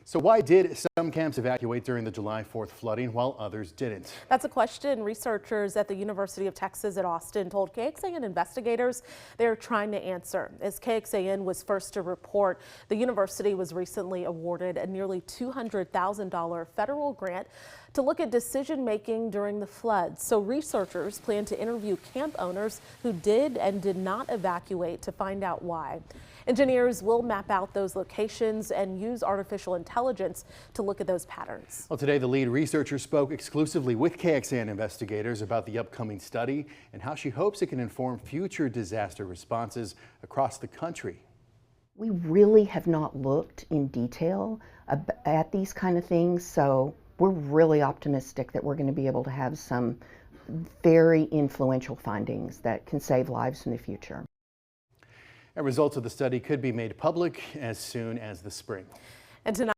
So why did some camps evacuate during the July 4th flooding while others didn't? That's a question researchers at the University of Texas at Austin told KXAN investigators they're trying to answer. As KXAN was first to report, the university was recently awarded a nearly $200,000 federal grant to look at decision making during the floods. So researchers plan to interview camp owners who did and did not evacuate to find out why. Engineers will map out those locations and use artificial intelligence to look at those patterns. Well, today the lead researcher spoke exclusively with KXAN investigators about the upcoming study and how she hopes it can inform future disaster responses across the country. We really have not looked in detail at these kind of things, so we're really optimistic that we're going to be able to have some very influential findings that can save lives in the future. And results of the study could be made public as soon as the spring. And tonight